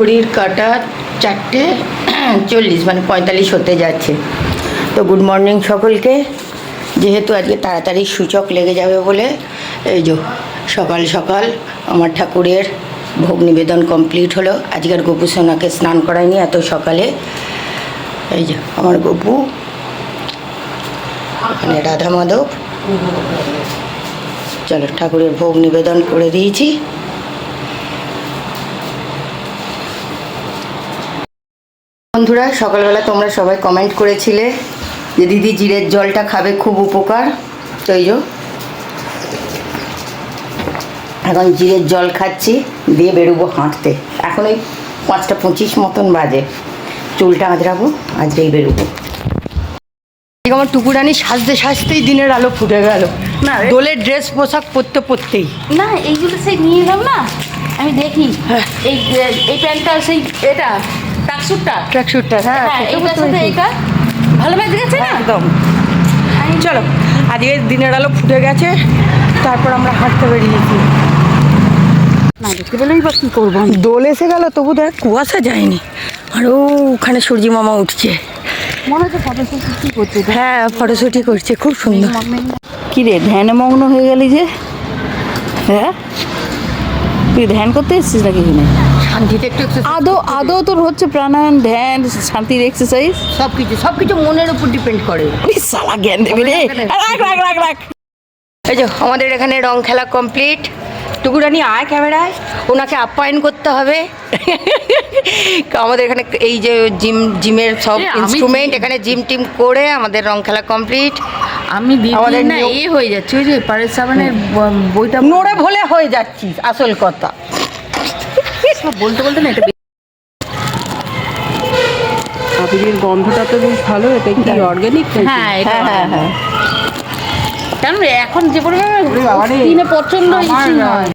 ঘড়ির কাঁটা 4:40 মানে 45 হতে যাচ্ছে। তো গুড মর্নিং সকলকে। যেহেতু আজকে তাড়াতাড়ি সূচক লেগে যাবে বলে এই যে সকাল সকাল আমার ঠাকুরের ভোগ নিবেদন কমপ্লিট হলো। আজকের গপু সোনাকে স্নান করায়নি এত সকালে। এই যে আমার গপু, এখানে রাধা মাধব। চলো ঠাকুরের ভোগ নিবেদন করে দিয়েছি। বন্ধুরা, সকালবেলা তোমরা সবাই কমেন্ট করেছিলে যে দিদি জিরের জলটা খাবে, খুব উপকার। তো এই যে এখন জিরের জল খাচ্ছি, দিয়ে বেরোবো হাঁটতে। এখন ওই 5:25 মতন বাজে। চুলটা আঁচড়াবো, আজকেই বেরোবো। আমার টুকুরানি সাজতে সাজতেই দিনের আলো ফুটে গেল। না, দোলের ড্রেস পোশাক পরতে পরতেই না, এইগুলো সেই নিয়ে এলাম না, আমি দেখি এই প্যান্টটা, সেই এটা ট্র্যাকস্যুটটা হ্যাঁ, এইটার সাথে এইটা ভালো ম্যাচ গেছে না একদম। চলো, আজকে দিনের আলো ফুটে গেছে, তারপর আমরা হাঁটতে বেরিয়েছি। না দেখতে পেলেই বা কী করবো। দোল এসে গেল, তবু দেখ কুয়াশা যায়নি। আর ওখানে সূর্যি মামা উঠছে, মনে হচ্ছে ফটোশুট করছে। হ্যাঁ, ফটোশুটি করছে, খুব সুন্দর। কি রে, ধ্যানে মগ্ন হয়ে গেলি যে? হ্যাঁ, তুই ধ্যান করতে এসেছিস নাকি এখানে? শান্তিতে একটু আদৌ তোর হচ্ছে প্রাণায়াম, ধ্যান, শান্তির এক্সারসাইজ সবকিছু মনের উপর ডিপেন্ড করে। সালা জ্ঞান দেবে রে। রাখ। এই যে আমাদের এখানে রং খেলা কমপ্লিট। টুকুরানি আয় ক্যামেরায়, ওনাকে আপ্যায়ন করতে হবে। আমাদের এখানে এই যে জিমের সব ইনস্ট্রুমেন্ট, এখানে জিম টিম করে আমাদের রং খেলা কমপ্লিট। আমি আমাদের না হয়ে যাচ্ছে, ওই যে পারেশ সাবানের বইটা নোড়ে ভোলে হয়ে যাচ্ছিস, আসল কথা। বলতে না, এটা আবিরের গন্ধটা তো বেশ ভালো। এটা কি অর্গানিক? হ্যাঁ হ্যাঁ। কারণ এখন যে পরিমাণে প্রচন্ড হয়।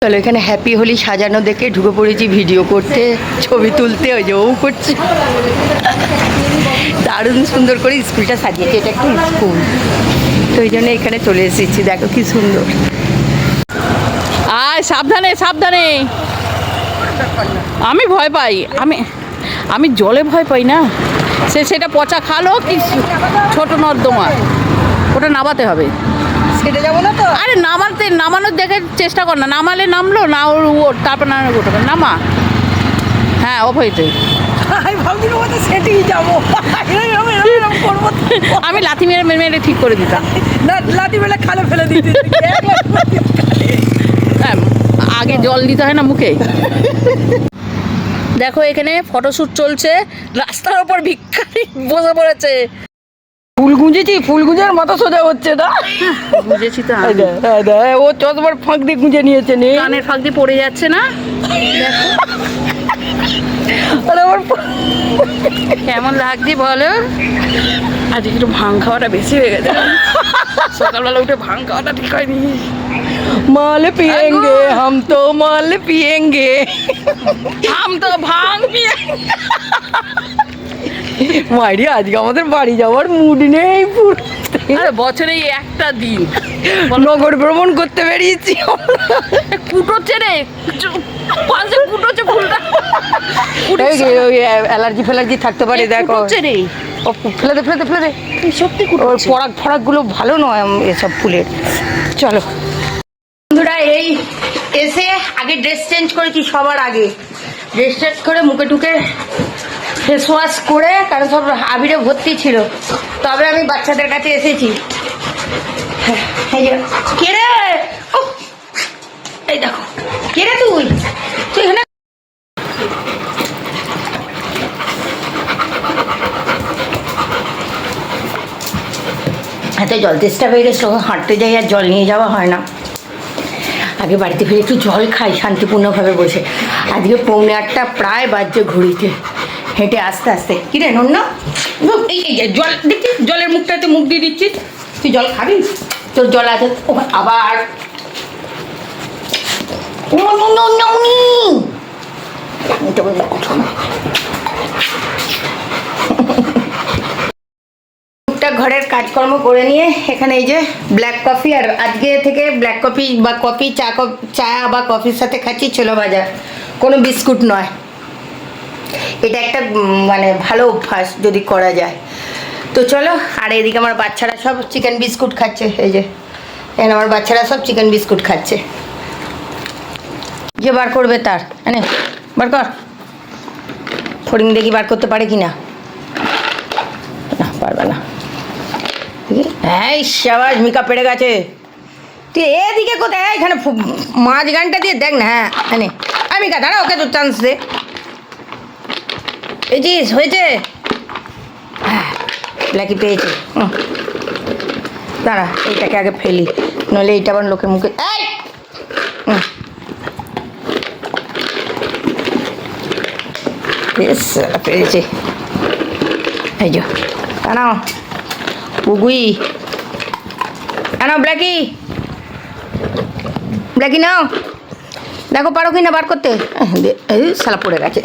চলো, এখানে হ্যাপি হোলি সাজানো দেখে ঢুকে পড়েছি ভিডিও করতে, ছবি তুলতে। ওই যে ও করছে, দারুণ সুন্দর করে স্কুলটা সাজিয়েছে। এটা একটা স্কুল, তো ওই জন্য এখানে চলে এসেছি। দেখো কি সুন্দর। আয় সাবধানে। আমি ভয় পাই, আমি জলে ভয় পাই না। সেটা পচা খালো কি ছোট নর্দমা, ওটা নামাতে হবে। সেটা যাবো না তো। আরে নামানোর দেখে চেষ্টা কর না। নামালে নামলো না, ওর তারপর নামা। হ্যাঁ, অভয়তে সেটাই যাবো। আমি লাথি মেরে ঠিক করে দিতাম। লাঠি মেলে খালে ফেলে দিতে। হ্যাঁ, আগে জল দিতে হয় না মুখে। দেখো এখানে ফটোশ্যুট চলছে, রাস্তার ওপর ভিক্ষারি বসে পড়েছে। ফুল গুঁজের মাথা সোজা হচ্ছে না। বুঝেছি তো, ও চশমার ফাঁক দিয়ে গুঁজে নিয়েছে, কানের ফাঁক দিয়ে পড়ে যাচ্ছে না। কেমন লাগছে বলো? আজকে একটু ভাং খাওয়াটা বেশি হয়ে গেছে। সকালবেলা উঠে ভাং খাওয়াটা ঠিক হয়নি। মাল পিয়েঙ্গে হাম তো, মাল পিয়েঙ্গে হাম তো ভাং পিয়েঙ্গে। মাইরি, আজকে আমাদের বাড়ি যাওয়ার মুড নেই। আরে বছরে একটা দিন নগর ভ্রমণ করতে বেরিয়েছি। কুটোচ্ছে রে, কুটোচ্ছে ফুলটা। অ্যালার্জি ফ্যালার্জি থাকতে পারে, দেখো রে। ফেলে দে। সত্যি ওর ফরাকগুলো ভালো নয় এসব ফুলের। চলো বন্ধুরা, এই এসে আগে ড্রেস চেঞ্জ করেছি। সবার আগে ড্রেস চেঞ্জ করে মুখে টুকে ফেস ওয়াশ করে, কারণ সব আবিরে ভর্তি ছিল। তবে আমি বাচ্চাদের কাছে এসেছি। কে রে? এই দেখো, কে রে তুই এখানে? হাতে জল তেষ্টা পেয়ে গেছিলো, হাঁটতে যাই আর জল নিয়ে যাওয়া হয় না। আগে বাড়িতে ফিরে একটু জল খাই শান্তিপূর্ণভাবে বসে। আজকে 7:45 প্রায় বাজছে ঘড়িতে। হেঁটে আস্তে কিরে নন্না, এই জল দেখছিস, জলের মুখটাতে মুখ দিয়ে দিচ্ছিস। তুই জল খাবি? তোর জল আছে আবার। ঘরের কাজকর্ম করে নিয়ে এখানে এই যে ব্ল্যাক কফি, আর আজকে থেকে ব্ল্যাক কফি বা কফি চা বা কফির সাথে খাচ্ছি ছোলা ভাজা, কোনো বিস্কুট নয়। এটা একটা মানে ভালো অভ্যাস যদি করা যায়। তো চলো, আর এদিকে আমার বাচ্চারা সব চিকেন বিস্কুট খাচ্ছে। এই যে এখানে আমার বাচ্চারা সব চিকেন বিস্কুট খাচ্ছে। যে বার করবে তার, এনে বার কর। ফড়িং দেখি বার করতে পারে কি না। না, পারবে না। হ্যাঁ, সাবাস, মিকা পেড়ে গেছে। তুই এদিকে কোথায়, এখানে মাছ গানটা দিয়ে দেখ না। হ্যাঁ, এনে মিকা দাঁড়া, ওকে তো চান্স দে। পেয়েছিস, হয়েছে। হ্যাঁ, ব্ল্যাকি পেয়েছে। দাঁড়া, এইটাকে আগে ফেলি, নইলে এইটা আবার লোকের মুখে। এই বেশ পেরেছে। এই যে আনাও পুগুই, আনাও ব্ল্যাকি, ব্ল্যাকি নাও। দেখো পারো কি না বার করতে। শালা পড়ে গেছে।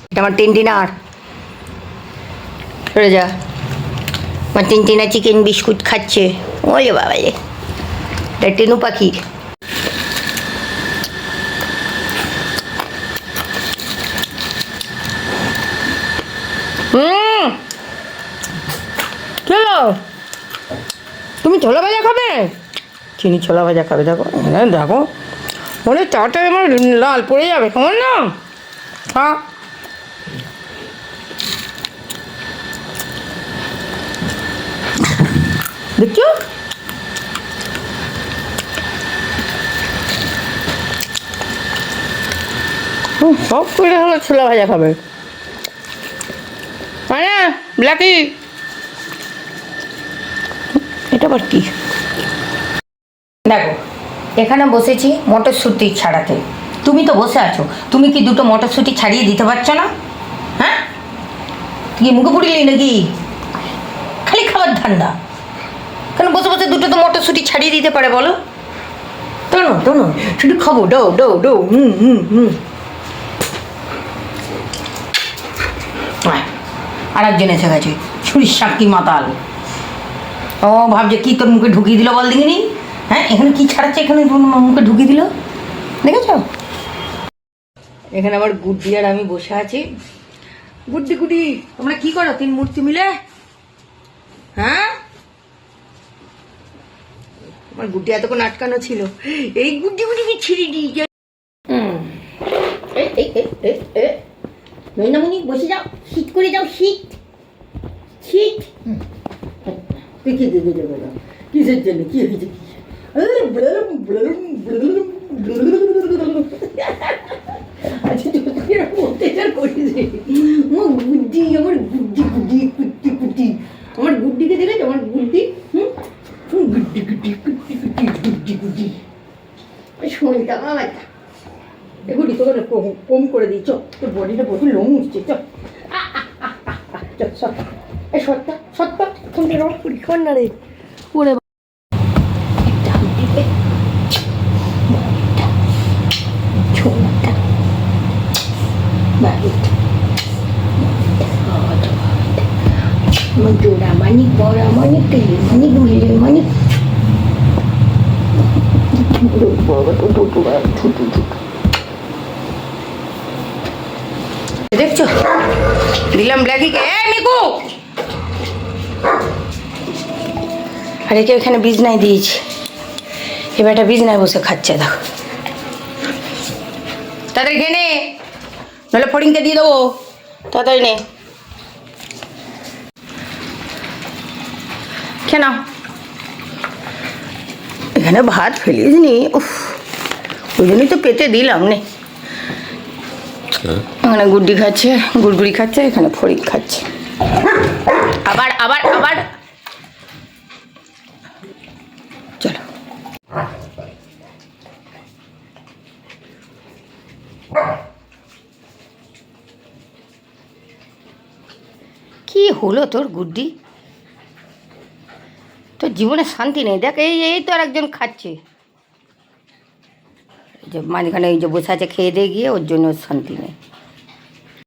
এটা আমার টিনটিনার, সরে যা। আমার টিনটিনা চিকেন বিস্কুট খাচ্ছে। ওলে বাবা রে, এটা টেনু পাখির। চলো, তুমি ছোলা ভাজা খাবে? চিনি ছোলা ভাজা খাবে। দেখো দেখো, বলে চাটা আমার লাল পড়ে যাবে, কেমন না? হ্যাঁ, দেখছো? সব করে হলো ছোলা ভাজা খাবে। মানে ব্ল্যাকি, এটা আবার কি? দেখো, এখানে বসেছি মটরশুঁটি ছাড়াতে। তুমি তো বসে আছো, তুমি কি দুটো মটরশুঁটি ছাড়িয়ে দিতে পারছো না? হ্যাঁ, কি মুখে পুড়িলি নাকি? খালি খাবার ধান্দা। কেন বসে বসে দুটো তো মটরশুঁটি ছাড়িয়ে দিতে পারে বলো? শোনো শোনো, শুধু খাবো, ডো ডো ডো। আর একজন এসে গেছে, ছুরির সাক্ষী মাতাল। ও ভাবছে কি তোর মুখে ঢুকিয়ে দিল বল দেখিনি। হ্যাঁ, এখানে কি ছাড়াচ্ছে, এখানে মুখে ঢুকিয়ে দিল, দেখেছ? এখানে আবার গুড্ডি আর আমি বসে আছি। গুড্ডি গুড্ডি, তোমরা কি করো তিন মূর্তি মিলে? হ্যাঁ, আমার গুড্ডি এতক্ষণ আটকানো ছিল, এই গুড্ডি গুডিকে ছিঁড়ে দিয়ে। নৈনামণি বসে যাও, শীত করে যাও, শীত শীত। তুই কি দিদি দেবে না? কিসের জন্য? কি হয়েছে? আচ্ছা, অত্যাচার করিস রে। আমার গুড্ডি, আমার গুড্ডি গুড্ডি কুট্টি কুটি। আমার গুড্ডিকে দেখেছো? আমার গুড্ডি, গুড্ডি গুড্ডি কুট্টি কুটি, গুড্ডি গুড্ডি। শোনটা বাবা, এগুলি তোকে কম করে দিচ্ছ, তোর বডিটা প্রচুর লোম উঠছে। চল, এই সত্তা সত্তা, তুমি রস করি কর না রে। ওরে জোড়া মানিক, বড়া মানিক, তেলে মানিক, মেলে মানিক। দেখছো, দিলাম ব্ল্যাকিকে। মিকু, আর একে এখানে বিছনায় দিয়েছি, এবার একটা বিছনায় বসে খাচ্ছে। দেখো, তাড়াতাড়ি খেয়ে নে, নাহলে ফড়িংকে দিয়ে দেবো। তাড়াতাড়ি নে, খেয়ে নাও। এখানে ভাত ফেলিস নি, উফ, ওই জন্যই তো পেতে দিলাম। নে, এখানে গুড্ডি খাচ্ছে, গুড়গুড়ি খাচ্ছে, এখানে ফড়িং খাচ্ছে। আবার আবার আবার চলো। কি হলো তোর গুড্ডি? তোর জীবনে শান্তি নেই। দেখ, এই তো আর একজন খাচ্ছে, যে মাঝখানে এই যে বসে আছে, খেয়ে দিয়ে গিয়ে, ওর জন্য শান্তি নেই।